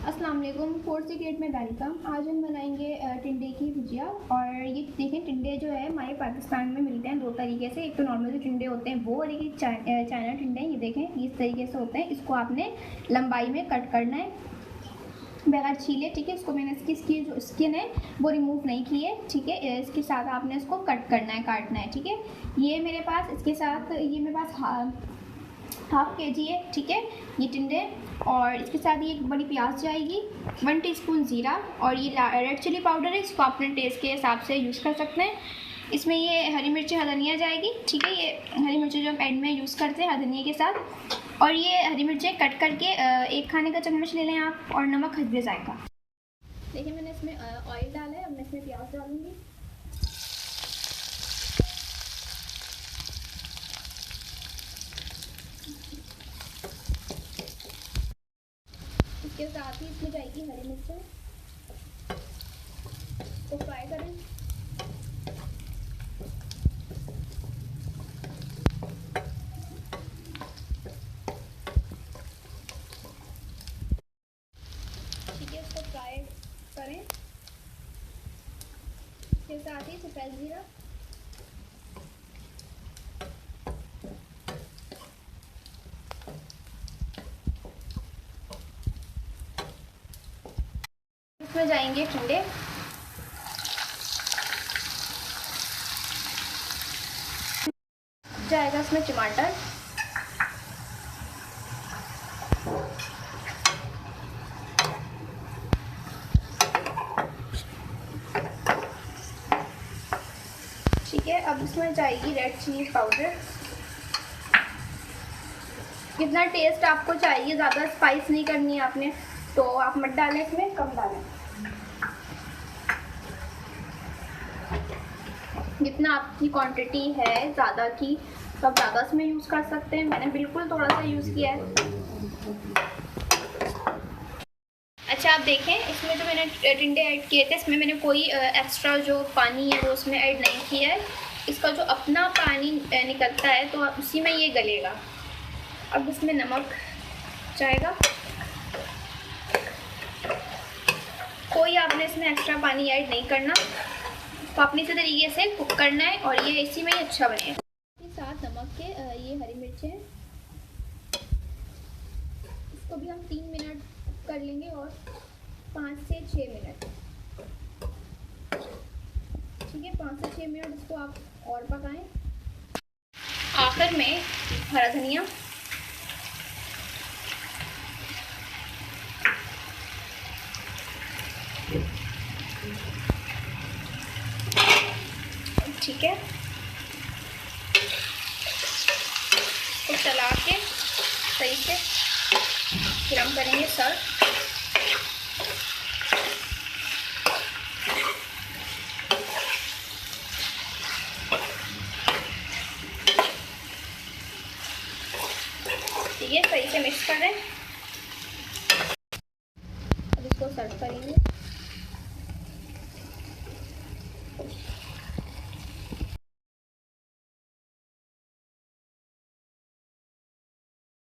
अस्सलाम वालेकुम। Fourth grade में वेलकम। आज हम बनाएंगे टिंडे की भुजिया। और ये देखें, टिंडे जो है हमारे पाकिस्तान में मिलते हैं दो तरीके से। एक तो नॉर्मल जो टिंडे होते हैं वो, और एक चाइना टिंडे हैं। ये देखें, इस तरीके से होते हैं। इसको आपने लंबाई में कट करना है बगैर छीले, ठीक है। इसको मैंने इसकी जो स्किन है वो रिमूव नहीं की है, ठीक है। इसके साथ आपने इसको कट करना है, काटना है, ठीक है। ये मेरे पास इसके साथ ये मेरे पास हाफ के जी है, ठीक है, ये टिंडे। और इसके साथ ये एक बड़ी प्याज जाएगी, 1 टीस्पून ज़ीरा, और ये रेड चिली पाउडर है, इसको अपने टेस्ट के हिसाब से यूज़ कर सकते हैं। इसमें ये हरी मिर्ची धनिया जाएगी, ठीक है। ये हरी मिर्ची जो हम एंड में यूज़ करते हैं धनिया के साथ। और ये हरी मिर्चें कट करके 1 खाने का चम्मच ले लें आप, और नमक हस्बे जायका। देखिए, मैंने इसमें ऑयल डाला है। अब मैं इसमें प्याज डालूँगी। इसके साथ ही इसमें जाएगी हरी मिर्चें, तो फ्राई करें। ठीक है, इसको फ्राई करें। इसके साथ ही सफ़ेद ज़ीरा, इसमें जाएंगे टिंडे, जाएगा इसमें टमाटर, ठीक है। अब इसमें जाएगी रेड चिली पाउडर। कितना टेस्ट आपको चाहिए, ज़्यादा स्पाइस नहीं करनी है आपने, तो आप मत डालें, इसमें कम डालें। जितना आपकी क्वांटिटी है ज़्यादा की, तो आप ज़्यादा इसमें यूज़ कर सकते हैं। मैंने बिल्कुल थोड़ा सा यूज़ किया है। अच्छा, आप देखें, इसमें जो मैंने टिंडे ऐड किए थे, इसमें मैंने कोई एक्स्ट्रा जो पानी है वो उसमें ऐड नहीं किया है। इसका जो अपना पानी निकलता है तो उसी में ये गलेगा। अब इसमें नमक जाएगा। कोई आपने इसमें एक्स्ट्रा पानी ऐड नहीं करना, तो आपने इसी तरीके से कुक करना है, और ये इसी में ही अच्छा बनेगा। इसके साथ नमक के ये हरी मिर्चें, इसको भी हम 3 मिनट कुक कर लेंगे, और 5 से 6 मिनट, ठीक है। 5 से 6 मिनट इसको आप और पकाएं। आखिर में हरा धनिया, ठीक है। तो चला के सही से फिर हम करेंगे सर्व। ठीक है, सही से मिक्स कर दें। अब इसको सर्व करेंगे।